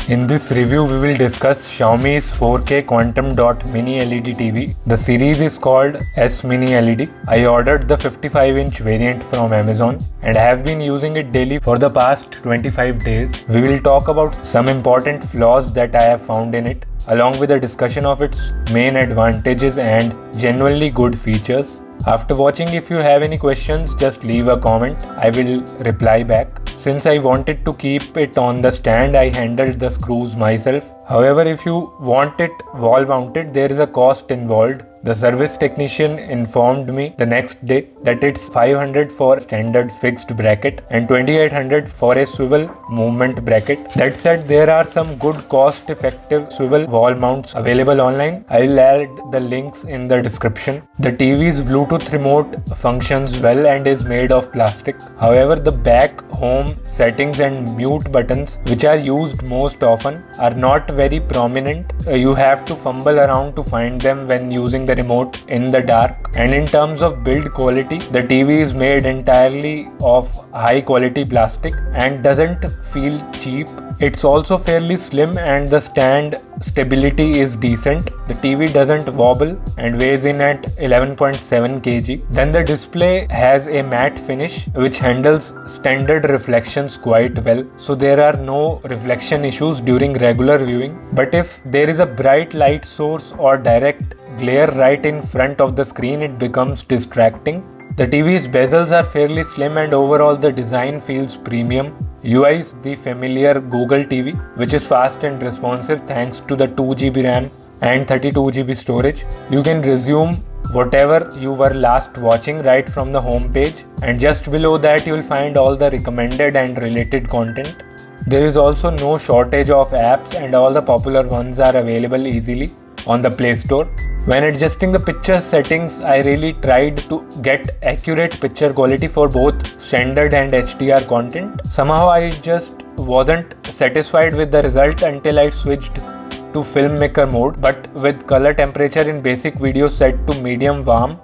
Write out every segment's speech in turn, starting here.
In this review, we will discuss Xiaomi's 4K Quantum Mini LED TV. The series is called S Mini LED. I ordered the 55-inch variant from Amazon and have been using it daily for the past 25 days. We will talk about some important flaws that I have found in it, along with a discussion of its main advantages and genuinely good features. After watching, if you have any questions, just leave a comment. I will reply back. Since I wanted to keep it on the stand, I handled the screws myself. However, if you want it wall mounted, there is a cost involved. The service technician informed me the next day that it's $500 for standard fixed bracket and $2,800 for a swivel movement bracket. That said, there are some good cost-effective swivel wall mounts available online. I will add the links in the description. The TV's Bluetooth remote functions well and is made of plastic. However, the back, home, settings and mute buttons, which are used most often, are not very prominent. You have to fumble around to find them when using the remote in the dark. And in terms of build quality, the TV is made entirely of high quality plastic and doesn't feel cheap. It's also fairly slim and the stand stability is decent. The TV doesn't wobble and weighs in at 11.7 kg. Then the display has a matte finish which handles standard reflections quite well, so there are no reflection issues during regular viewing. But if there is a bright light source or direct glare right in front of the screen, it becomes distracting. The TV's bezels are fairly slim and overall the design feels premium. UI is the familiar Google TV, which is fast and responsive thanks to the 2GB RAM and 32GB storage. You can resume whatever you were last watching right from the home page, and just below that you will find all the recommended and related content. There is also no shortage of apps and all the popular ones are available easily on the Play Store. When adjusting the picture settings, I really tried to get accurate picture quality for both standard and HDR content. Somehow I just wasn't satisfied with the result until I switched to filmmaker mode, but with color temperature in basic video set to medium warm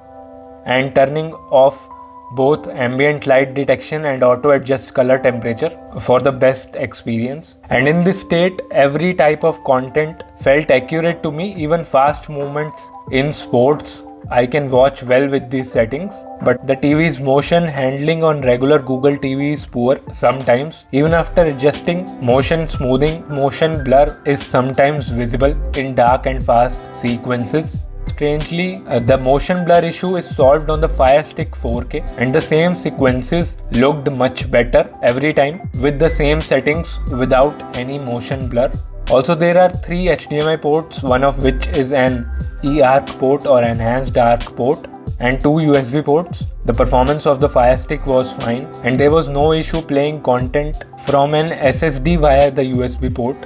and turning off both ambient light detection and auto adjust color temperature for the best experience. And in this state, every type of content felt accurate to me. Even fast movements in sports I can watch well with these settings, but the TV's motion handling on regular Google TV is poor sometimes. Even after adjusting motion smoothing, motion blur is sometimes visible in dark and fast sequences. Strangely, the motion blur issue is solved on the Fire Stick 4K and the same sequences looked much better every time with the same settings without any motion blur. Also, there are 3 HDMI ports, one of which is an eARC port or enhanced ARC port, and 2 USB ports. The performance of the Fire Stick was fine and there was no issue playing content from an SSD via the USB port.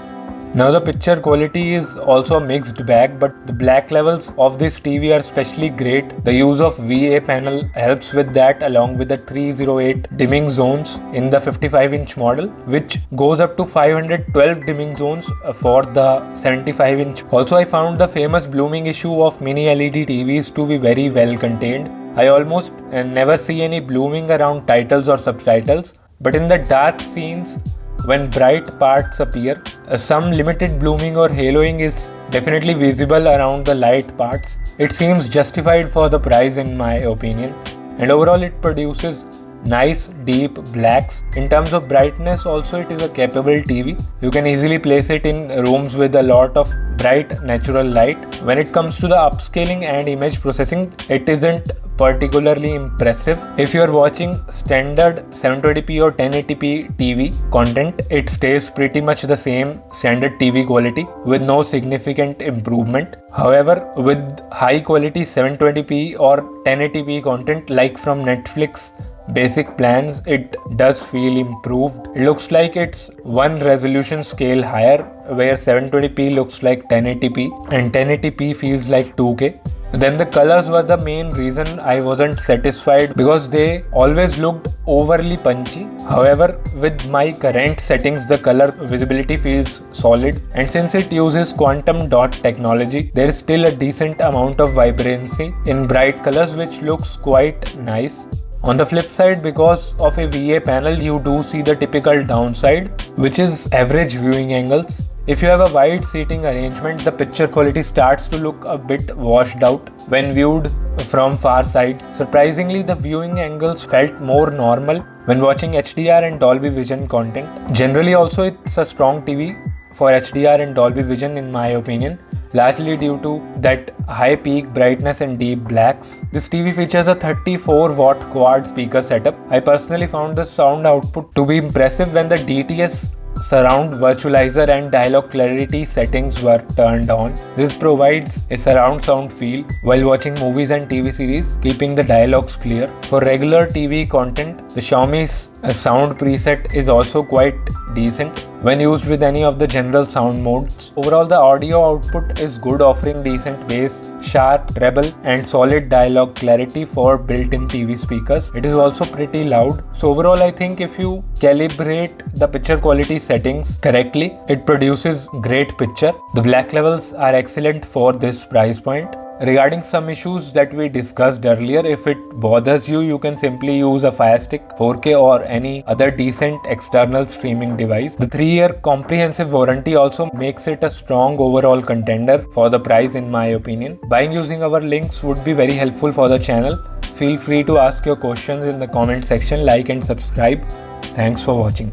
Now the picture quality is also a mixed bag, but the black levels of this TV are especially great. The use of VA panel helps with that, along with the 308 dimming zones in the 55-inch model, which goes up to 512 dimming zones for the 75-inch. Also, I found the famous blooming issue of mini LED TVs to be very well contained. I almost never see any blooming around titles or subtitles, but in the dark scenes, when bright parts appear, some limited blooming or haloing is definitely visible around the light parts. It seems justified for the price in my opinion, and overall it produces nice deep blacks. In terms of brightness also, it is a capable TV. You can easily place it in rooms with a lot of bright natural light. When it comes to the upscaling and image processing, it isn't particularly impressive. If you are watching standard 720p or 1080p TV content, it stays pretty much the same standard TV quality with no significant improvement. However, with high quality 720p or 1080p content like from Netflix basic plans, it does feel improved. It looks like it's one resolution scale higher, where 720p looks like 1080p and 1080p feels like 2K. Then the colors were the main reason I wasn't satisfied, because they always looked overly punchy. However, with my current settings, the color visibility feels solid, and since it uses quantum dot technology, there is still a decent amount of vibrancy in bright colors, which looks quite nice. On the flip side, because of a VA panel, you do see the typical downside, which is average viewing angles. If you have a wide seating arrangement, the picture quality starts to look a bit washed out when viewed from far sides. Surprisingly, the viewing angles felt more normal when watching HDR and Dolby Vision content. Generally also, it's a strong TV for HDR and Dolby Vision in my opinion, largely due to that high peak brightness and deep blacks. This TV features a 34-watt quad speaker setup. I personally found the sound output to be impressive when the DTS surround virtualizer and dialogue clarity settings were turned on. This provides a surround sound feel while watching movies and TV series, keeping the dialogues clear. For regular TV content, the Xiaomi's sound preset is also quite decent when used with any of the general sound modes. Overall, the audio output is good, offering decent bass, sharp treble and solid dialogue clarity for built-in TV speakers. It is also pretty loud. So overall, I think if you calibrate the picture quality settings correctly, it produces great picture. The black levels are excellent for this price point. Regarding some issues that we discussed earlier, if it bothers you, you can simply use a Fire Stick, 4K or any other decent external streaming device. The 3-year comprehensive warranty also makes it a strong overall contender for the price in my opinion. Buying using our links would be very helpful for the channel. Feel free to ask your questions in the comment section, like and subscribe. Thanks for watching.